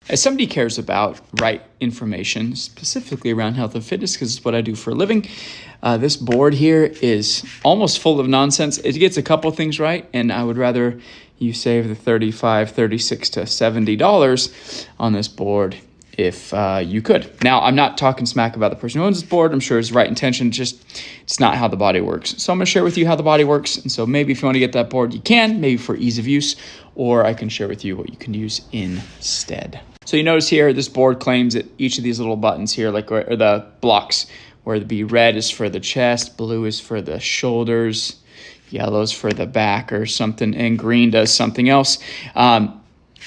As somebody cares about right information, specifically around health and fitness, because it's what I do for a living, this board here is almost full of nonsense. It gets a couple things right, and I would rather you save the $35, $36 to $70 on this board if you could. Now, I'm not talking smack about the person who owns this board. I'm sure it's the right intention, just it's not how the body works. So I'm gonna share with you how the body works. And so maybe if you wanna get that board, you can, maybe for ease of use, or I can share with you what you can use instead. So you notice here, this board claims that each of these little buttons here, like or the blocks, where the red is for the chest, blue is for the shoulders, yellow is for the back or something, and green does something else.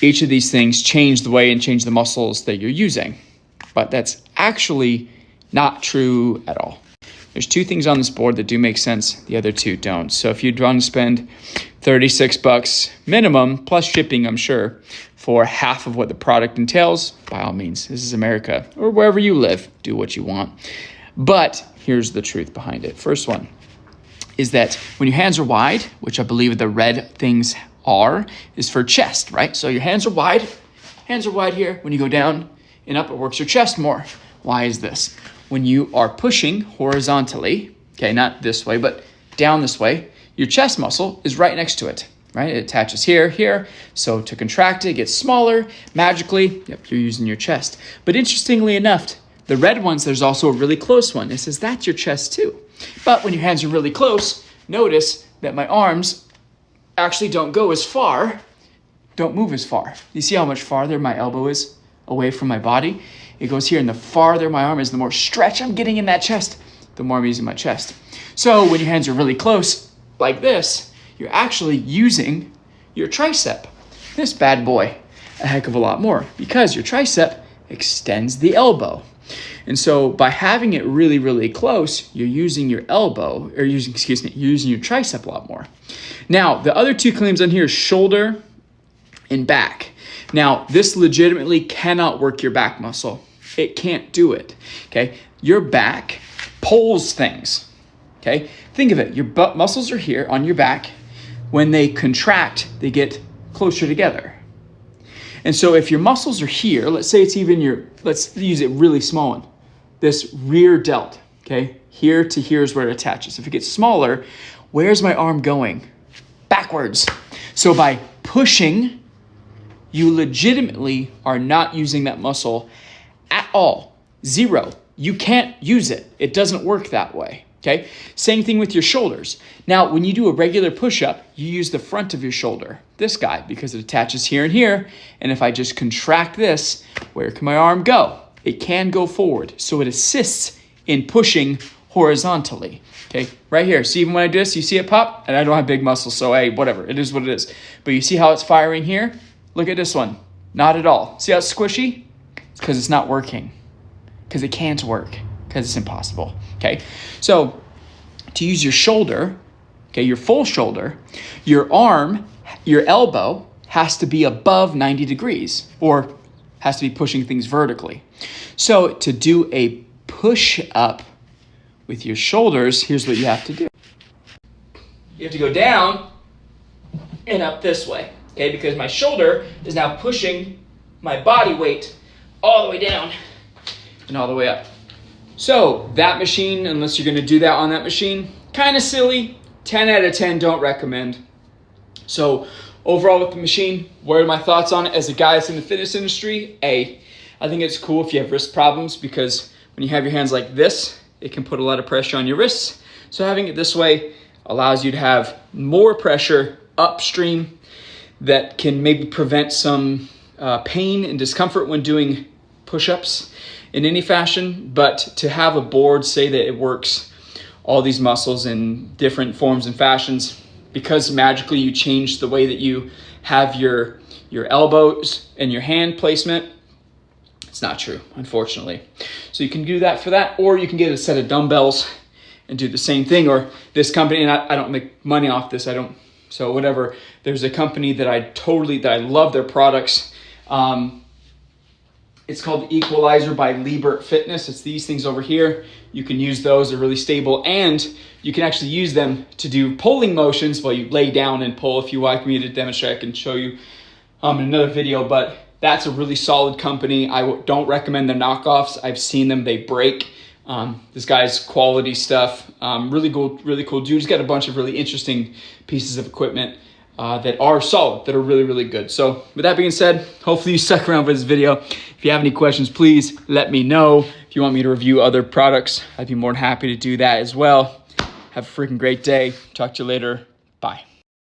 Each of these things change the way and change the muscles that you're using. But that's actually not true at all. There's two things on this board that do make sense. The other two don't. So if you'd want to spend $36 minimum, plus shipping, I'm sure, for half of what the product entails, by all means, this is America, or wherever you live, do what you want. But here's the truth behind it. First one is that when your hands are wide, which I believe the red things is for chest, right? So your hands are wide here. When you go down and up, it works your chest more. Why is this? When you are pushing horizontally, okay, not this way, but down this way, your chest muscle is right next to it, right? It attaches here. So to contract it gets smaller. Magically, yep, you're using your chest. But interestingly enough, the red ones, there's also a really close one. It says that's your chest too. But when your hands are really close, notice that my arms actually don't go as far, don't move as far. You see how much farther my elbow is away from my body? It goes here, and the farther my arm is, the more stretch I'm getting in that chest, the more I'm using my chest. So when your hands are really close, like this, you're actually using your tricep, this bad boy, a heck of a lot more, because your tricep extends the elbow. And so by having it really, really close, you're using your elbow, or using your tricep a lot more. Now, the other two claims on here is shoulder and back. Now, this legitimately cannot work your back muscle. It can't do it, okay? Your back pulls things, okay? Think of it, your butt muscles are here on your back. When they contract, they get closer together. And so if your muscles are here, let's say it's even let's use a really small one, this rear delt, okay? Here to here is where it attaches. If it gets smaller, where's my arm going? Backwards. So by pushing, you legitimately are not using that muscle at all. Zero. You can't use it. It doesn't work that way, okay? Same thing with your shoulders. Now, when you do a regular push-up, you use the front of your shoulder, this guy, because it attaches here and here. And if I just contract this, where can my arm go? It can go forward. So it assists in pushing horizontally, okay? Right here. See, even when I do this, you see it pop? And I don't have big muscles, so hey, whatever. It is what it is. But you see how it's firing here? Look at this one. Not at all. See how it's squishy? It's because it's not working. Because it can't work. Because it's impossible, okay? So to use your shoulder, okay, your full shoulder, your arm, your elbow has to be above 90 degrees or has to be pushing things vertically. So to do a push up with your shoulders, here's what you have to do. You have to go down and up this way, okay? Because my shoulder is now pushing my body weight all the way down and all the way up. So that machine, unless you're gonna do that on that machine, kind of silly. 10 out of 10, don't recommend. So overall with the machine, what are my thoughts on it as a guy that's in the fitness industry? I think it's cool if you have wrist problems, because when you have your hands like this, it can put a lot of pressure on your wrists. So having it this way allows you to have more pressure upstream that can maybe prevent some pain and discomfort when doing push-ups in any fashion. But to have a board say that it works all these muscles in different forms and fashions, because magically you change the way that you have your elbows and your hand placement, it's not true, unfortunately. So you can do that for that, or you can get a set of dumbbells and do the same thing. Or this company, and I don't make money off this, so whatever. There's a company that I love their products. It's called Equalizer by Liebert Fitness. It's these things over here. You can use those, they're really stable, and you can actually use them to do pulling motions while you lay down and pull. If you like me to demonstrate, I can show you in another video, but that's a really solid company. Don't recommend the knockoffs. I've seen them, they break. This guy's quality stuff. Really cool dude. He's got a bunch of really interesting pieces of equipment that are solid, that are really, really good. So with that being said, hopefully you stuck around for this video. If you have any questions, please let me know. If you want me to review other products, I'd be more than happy to do that as well. Have a freaking great day. Talk to you later. Bye.